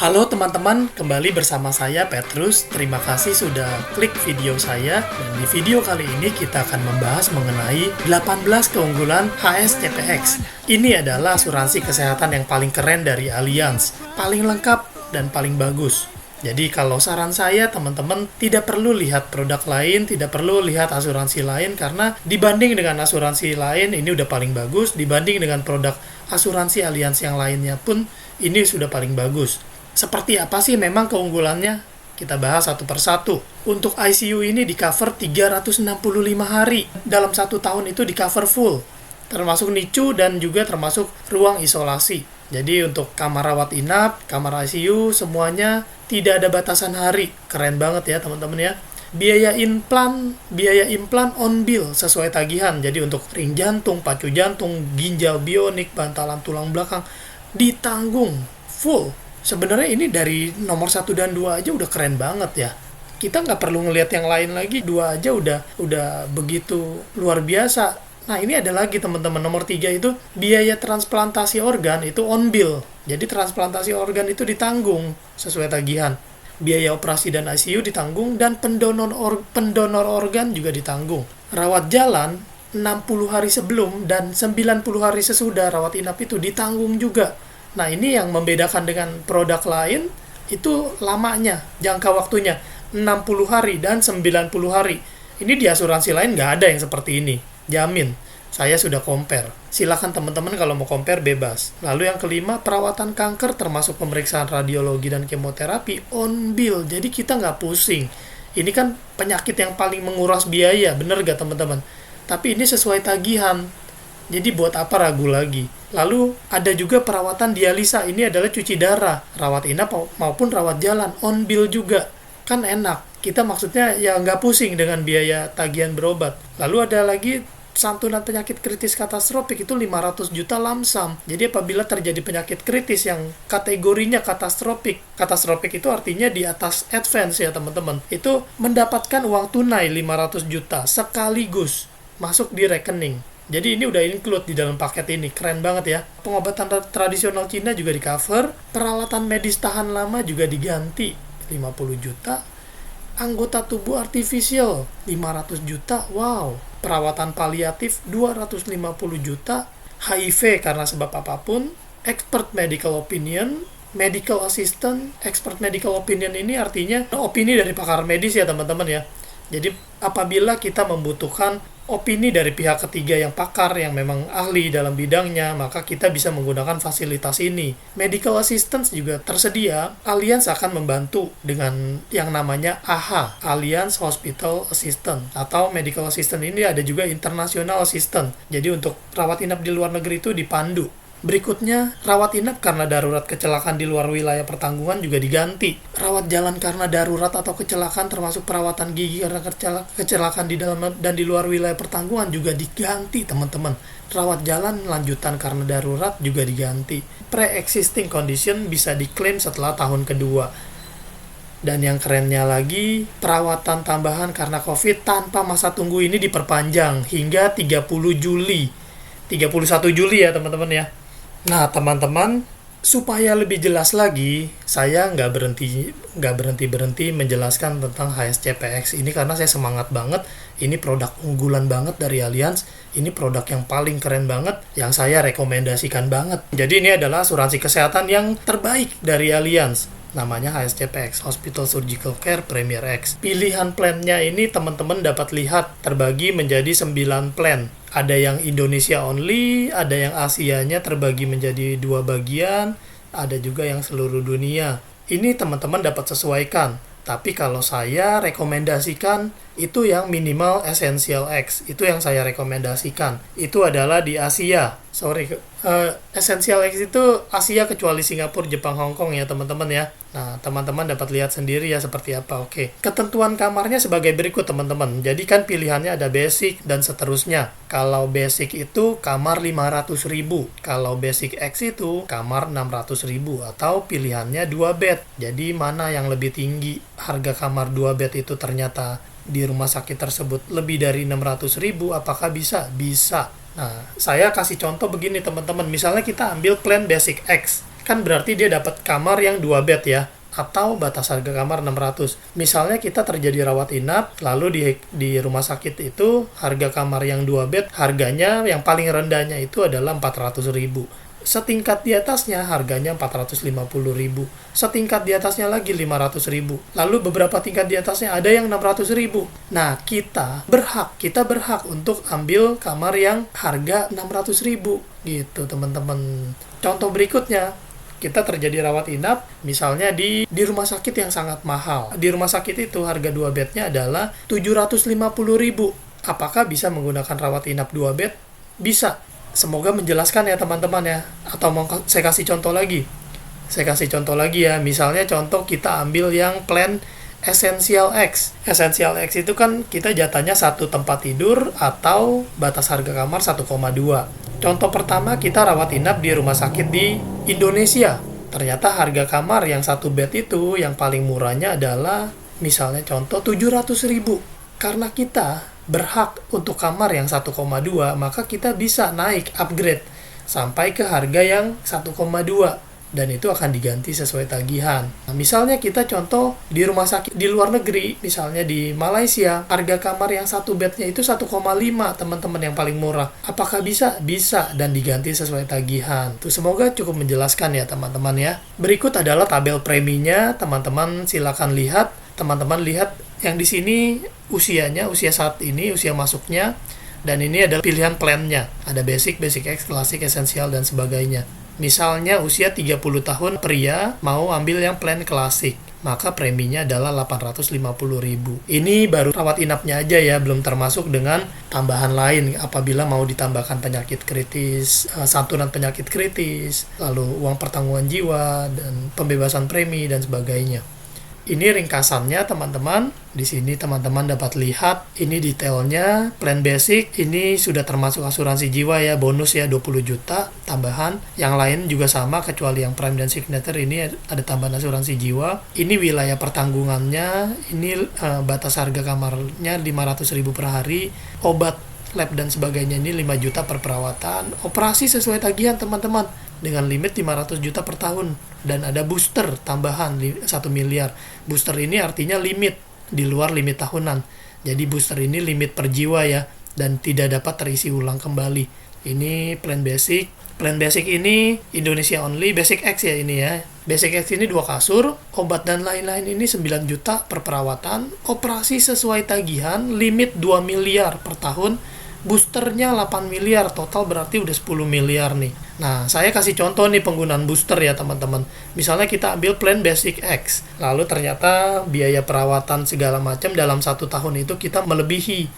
Halo teman-teman, kembali bersama saya Petrus. Terima kasih sudah klik video saya. Dan di video kali ini kita akan membahas mengenai 18 keunggulan HSCPX. Ini adalah asuransi kesehatan yang paling keren dari Allianz, paling lengkap dan paling bagus. Jadi kalau saran saya teman-teman tidak perlu lihat produk lain, tidak perlu lihat asuransi lain karena dibanding dengan asuransi lain ini udah paling bagus, dibanding dengan produk asuransi Allianz yang lainnya pun ini sudah paling bagus. Seperti apa sih memang keunggulannya? Kita bahas satu persatu. Untuk ICU ini di cover 365 hari. Dalam satu tahun itu di cover full. Termasuk NICU dan juga termasuk ruang isolasi. Jadi untuk kamar rawat inap, kamar ICU, semuanya tidak ada batasan hari. Keren banget ya teman-teman ya. Biaya implan on bill sesuai tagihan. Jadi untuk ring jantung, pacu jantung, ginjal bionik, bantalan tulang belakang ditanggung full. Sebenarnya ini dari nomor 1 dan 2 aja udah keren banget ya. Kita nggak perlu ngelihat yang lain lagi, 2 aja udah begitu luar biasa. Nah ini ada lagi teman-teman, nomor 3 itu biaya transplantasi organ itu on bill. Jadi transplantasi organ itu ditanggung sesuai tagihan. Biaya operasi dan ICU ditanggung dan pendonor organ juga ditanggung. Rawat jalan 60 hari sebelum dan 90 hari sesudah rawat inap itu ditanggung juga. Nah ini yang membedakan dengan produk lain itu lamanya, jangka waktunya 60 hari dan 90 hari. Ini di asuransi lain nggak ada yang seperti ini, jamin. Saya sudah compare. Silakan teman-teman kalau mau compare bebas. Lalu yang kelima, perawatan kanker termasuk pemeriksaan radiologi dan kemoterapi on bill. Jadi kita nggak pusing. Ini kan penyakit yang paling menguras biaya, bener nggak teman-teman? Tapi ini sesuai tagihan. Jadi buat apa ragu lagi? Lalu ada juga perawatan dialisa. Ini adalah cuci darah, rawat inap maupun rawat jalan, on bill juga. Kan enak. Kita maksudnya ya nggak pusing dengan biaya tagihan berobat. Lalu ada lagi santunan penyakit kritis katastrofik itu 500 juta lamsam. Jadi apabila terjadi penyakit kritis yang kategorinya katastrofik. Katastrofik itu artinya di atas advance ya teman-teman. Itu mendapatkan uang tunai 500 juta sekaligus masuk di rekening. Jadi ini udah include di dalam paket ini, keren banget ya. Pengobatan tradisional Cina juga di cover, peralatan medis tahan lama juga diganti 50 juta, anggota tubuh artifisial 500 juta, wow. Perawatan paliatif 250 juta, HIV karena sebab apapun, expert medical opinion, medical assistant. Expert medical opinion ini artinya opini dari pakar medis ya teman-teman ya. Jadi apabila kita membutuhkan opini dari pihak ketiga yang pakar, yang memang ahli dalam bidangnya, maka kita bisa menggunakan fasilitas ini. Medical assistance juga tersedia. Allianz akan membantu dengan yang namanya AHA, Allianz Hospital Assistant. Atau medical assistant ini ada juga international assistant. Jadi untuk rawat inap di luar negeri itu dipandu. Berikutnya, rawat inap karena darurat kecelakaan di luar wilayah pertanggungan juga diganti. Rawat jalan karena darurat atau kecelakaan termasuk perawatan gigi karena kecelakaan di dalam dan di luar wilayah pertanggungan juga diganti, teman-teman. Rawat jalan lanjutan karena darurat juga diganti. Pre-existing condition bisa diklaim setelah tahun kedua. Dan yang kerennya lagi, perawatan tambahan karena COVID tanpa masa tunggu ini diperpanjang hingga 31 Juli ya teman-teman ya. Nah teman-teman, supaya lebih jelas lagi, saya nggak berhenti menjelaskan tentang HSCPX ini karena saya semangat banget. Ini produk unggulan banget dari Allianz. Ini produk yang paling keren banget, yang saya rekomendasikan banget. Jadi ini adalah asuransi kesehatan yang terbaik dari Allianz. Namanya HSCPX, Hospital Surgical Care Premier X. Pilihan plannya ini teman-teman dapat lihat terbagi menjadi 9 plan. Ada yang Indonesia only, ada yang Asianya terbagi menjadi 2 bagian, ada juga yang seluruh dunia. Ini teman-teman dapat sesuaikan. Tapi kalau saya rekomendasikan itu yang minimal Essential X. Itu yang saya rekomendasikan. Itu adalah di Asia. Essential X itu Asia kecuali Singapura, Jepang, Hong Kong ya teman-teman ya. Nah, teman-teman dapat lihat sendiri ya seperti apa. Oke. Ketentuan kamarnya sebagai berikut teman-teman. Jadi kan pilihannya ada basic dan seterusnya. Kalau basic itu kamar 500.000. Kalau basic X itu kamar 600.000 atau pilihannya 2 bed. Jadi mana yang lebih tinggi? Harga kamar 2 bed itu ternyata di rumah sakit tersebut lebih dari 600.000, apakah bisa? Bisa. Nah, saya kasih contoh begini teman-teman. Misalnya kita ambil plan Basic X. kan berarti dia dapat kamar yang 2 bed ya, atau batas harga kamar 600. Misalnya kita terjadi rawat inap, lalu di rumah sakit itu harga kamar yang 2 bed, harganya yang paling rendahnya itu adalah 400.000. Setingkat di atasnya harganya 450.000. Setingkat di atasnya lagi 500.000. Lalu beberapa tingkat di atasnya ada yang 600.000. Nah, kita berhak untuk ambil kamar yang harga 600.000 gitu, teman-teman. Contoh berikutnya, kita terjadi rawat inap misalnya di rumah sakit yang sangat mahal. Di rumah sakit itu harga 2 bednya adalah 750.000. Apakah bisa menggunakan rawat inap 2 bed? Bisa. Semoga menjelaskan ya teman-teman ya. Atau mau saya kasih contoh lagi? Saya kasih contoh lagi ya. Misalnya contoh kita ambil yang plan Essential X. Essential X itu kan kita jatahnya 1 tempat tidur atau batas harga kamar 1,2. Contoh pertama, kita rawat inap di rumah sakit di Indonesia. Ternyata harga kamar yang 1 bed itu yang paling murahnya adalah misalnya contoh 700.000. Karena kita berhak untuk kamar yang 1,2, maka kita bisa naik upgrade sampai ke harga yang 1,2 dan itu akan diganti sesuai tagihan. Nah, misalnya kita contoh di rumah sakit di luar negeri, misalnya di Malaysia, harga kamar yang 1 bednya itu 1,5, teman-teman, yang paling murah. Apakah bisa? Bisa, dan diganti sesuai tagihan. Tuh, semoga cukup menjelaskan ya teman-teman ya. Berikut adalah tabel preminya, teman-teman silakan lihat. Teman-teman lihat yang di sini usianya, usia saat ini, usia masuknya, dan ini adalah pilihan plannya. Ada basic, basic X, klasik, esensial, dan sebagainya. Misalnya usia 30 tahun pria mau ambil yang plan klasik, maka preminya adalah 850.000. Ini baru rawat inapnya aja ya, belum termasuk dengan tambahan lain apabila mau ditambahkan penyakit kritis, santunan penyakit kritis, lalu uang pertanggungan jiwa, dan pembebasan premi, dan sebagainya. Ini ringkasannya teman-teman. Di sini teman-teman dapat lihat ini detailnya. Plan basic ini sudah termasuk asuransi jiwa ya, bonus ya 20 juta tambahan. Yang lain juga sama kecuali yang prime dan signature ini ada tambahan asuransi jiwa. Ini wilayah pertanggungannya, ini batas harga kamarnya 500.000 per hari. Obat, lab dan sebagainya ini 5 juta per perawatan. Operasi sesuai tagihan teman-teman dengan limit 500 juta per tahun. Dan ada booster tambahan 1 miliar. Booster ini artinya limit di luar limit tahunan. Jadi booster ini limit per jiwa ya, dan tidak dapat terisi ulang kembali. Ini plan basic. Plan basic ini Indonesia only, basic X ya ini ya. Basic X ini 2 kasur, obat dan lain-lain ini 9 juta per perawatan. Operasi sesuai tagihan, limit 2 miliar per tahun. Boosternya 8 miliar, total berarti udah 10 miliar nih. Nah, saya kasih contoh nih penggunaan booster ya teman-teman. Misalnya kita ambil plan basic X, lalu ternyata biaya perawatan segala macam dalam 1 tahun itu kita melebihi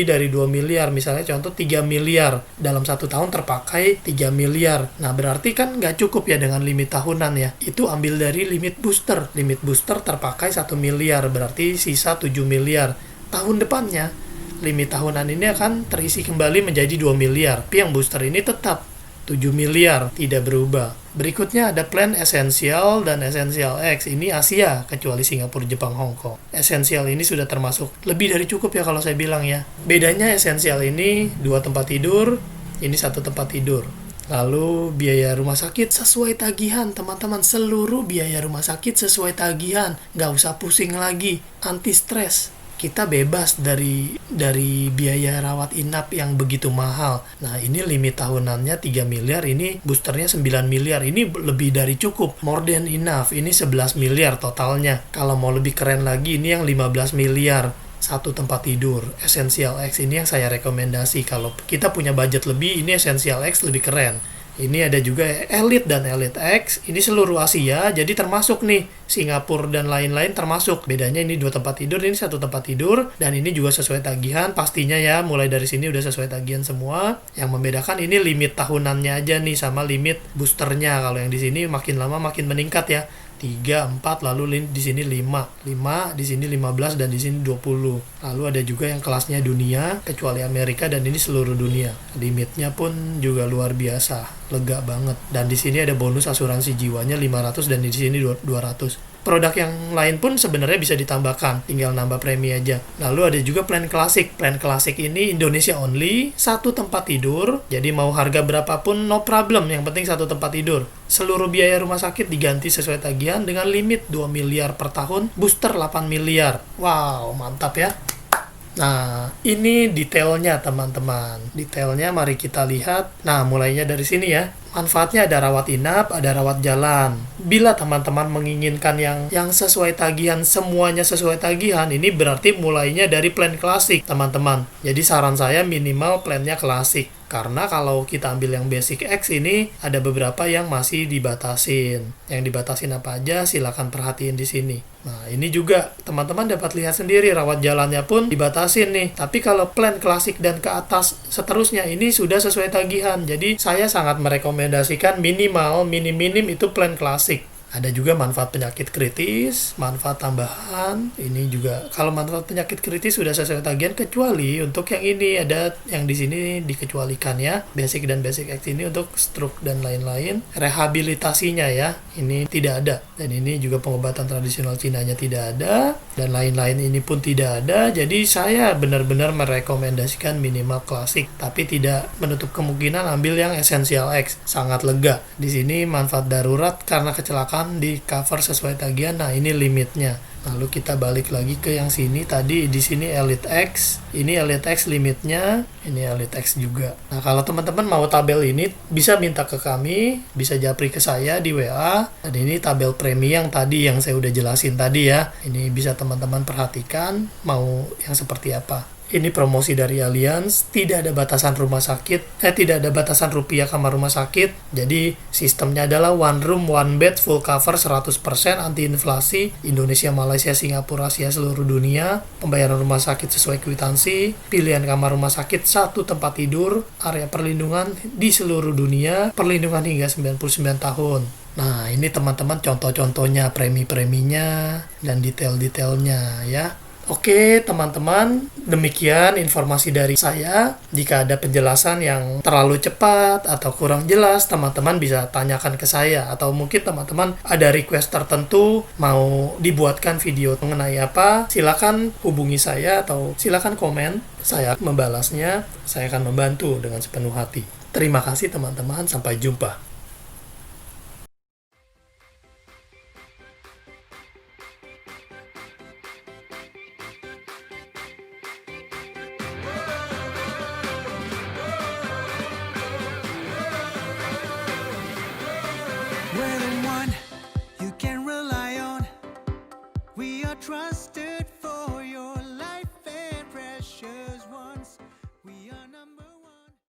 dari 2 miliar. Misalnya contoh 3 miliar, dalam 1 tahun terpakai 3 miliar. Nah, berarti kan nggak cukup ya dengan limit tahunan ya. Itu ambil dari limit booster. Limit booster terpakai 1 miliar, berarti sisa 7 miliar. Tahun depannya, limit tahunan ini akan terisi kembali menjadi 2 miliar. Tapi yang booster ini tetap 7 miliar, tidak berubah. Berikutnya ada plan Essential dan Essential X. Ini Asia, kecuali Singapura, Jepang, Hong Kong. Essential ini sudah termasuk lebih dari cukup ya kalau saya bilang ya. Bedanya Essential ini 2 tempat tidur, ini 1 tempat tidur. Lalu biaya rumah sakit sesuai tagihan teman-teman. Seluruh biaya rumah sakit sesuai tagihan. Nggak usah pusing lagi, anti stres. Kita bebas dari biaya rawat inap yang begitu mahal. Nah, ini limit tahunannya 3 miliar, ini boosternya 9 miliar. Ini lebih dari cukup, more than enough. Ini 11 miliar totalnya. Kalau mau lebih keren lagi, ini yang 15 miliar. 1 tempat tidur. Essential X ini yang saya rekomendasi. Kalau kita punya budget lebih, ini Essential X lebih keren. Ini ada juga Elite dan Elite X. Ini seluruh Asia, jadi termasuk nih Singapura dan lain-lain termasuk. Bedanya ini 2 tempat tidur, ini 1 tempat tidur, dan ini juga sesuai tagihan. Pastinya ya, mulai dari sini udah sesuai tagihan semua. Yang membedakan ini limit tahunannya aja nih sama limit boosternya. Kalau yang di sini makin lama makin meningkat ya. 3, 4, lalu di sini 5, di sini 15, dan di sini 20. Lalu ada juga yang kelasnya dunia, kecuali Amerika, dan ini seluruh dunia. Limitnya pun juga luar biasa, lega banget. Dan di sini ada bonus asuransi jiwanya 500, dan di sini 200. Produk yang lain pun sebenarnya bisa ditambahkan, tinggal nambah premi aja. Lalu ada juga plan klasik. Plan klasik ini Indonesia only, satu tempat tidur. Jadi mau harga berapapun no problem, yang penting satu tempat tidur. Seluruh biaya rumah sakit diganti sesuai tagihan dengan limit 2 miliar per tahun, booster 8 miliar. Wow, mantap ya. Nah, ini detailnya teman-teman. Detailnya mari kita lihat. Nah, mulainya dari sini ya. Manfaatnya ada rawat inap, ada rawat jalan. Bila teman-teman menginginkan yang sesuai tagihan, semuanya sesuai tagihan, ini berarti mulainya dari plan klasik, teman-teman. Jadi saran saya minimal plannya klasik. Karena kalau kita ambil yang basic X ini, ada beberapa yang masih dibatasin. Yang dibatasin apa aja, silakan perhatiin di sini. Nah, ini juga teman-teman dapat lihat sendiri, rawat jalannya pun dibatasin nih. Tapi kalau plan klasik dan ke atas seterusnya, ini sudah sesuai tagihan. Jadi saya sangat merekomendasikan minimal, minim itu plan klasik. Ada juga manfaat penyakit kritis, manfaat tambahan. Ini juga kalau manfaat penyakit kritis sudah sesuai tagihan, kecuali untuk yang ini ada yang di sini dikecualikan ya. Basic dan basic X ini untuk stroke dan lain-lain. Rehabilitasinya ya, ini tidak ada. Dan ini juga pengobatan tradisional Cinanya tidak ada, dan lain-lain ini pun tidak ada. Jadi saya benar-benar merekomendasikan minimal klasik, tapi tidak menutup kemungkinan ambil yang Essential X. Sangat lega. Di sini manfaat darurat karena kecelakaan di cover sesuai tagihan. Nah, ini limitnya. Lalu kita balik lagi ke yang sini tadi, di sini Elite X. Ini Elite X limitnya, ini Elite X juga. Nah, kalau teman-teman mau tabel ini bisa minta ke kami, bisa japri ke saya di WA. Dan ini tabel premi yang tadi yang saya udah jelasin tadi ya. Ini bisa teman-teman perhatikan mau yang seperti apa. Ini promosi dari Allianz, tidak ada batasan rumah sakit, tidak ada batasan rupiah kamar rumah sakit. Jadi sistemnya adalah one room, one bed, full cover 100%, anti inflasi, Indonesia, Malaysia, Singapura, Asia, seluruh dunia. Pembayaran rumah sakit sesuai kwitansi, pilihan kamar rumah sakit, satu tempat tidur, area perlindungan di seluruh dunia, perlindungan hingga 99 tahun. Nah, ini teman-teman contoh-contohnya, premi-preminya, dan detail-detailnya ya. Oke teman-teman, demikian informasi dari saya. Jika ada penjelasan yang terlalu cepat atau kurang jelas, teman-teman bisa tanyakan ke saya. Atau mungkin teman-teman ada request tertentu, mau dibuatkan video mengenai apa, silakan hubungi saya atau silakan komen. Saya membalasnya, saya akan membantu dengan sepenuh hati. Terima kasih teman-teman, sampai jumpa.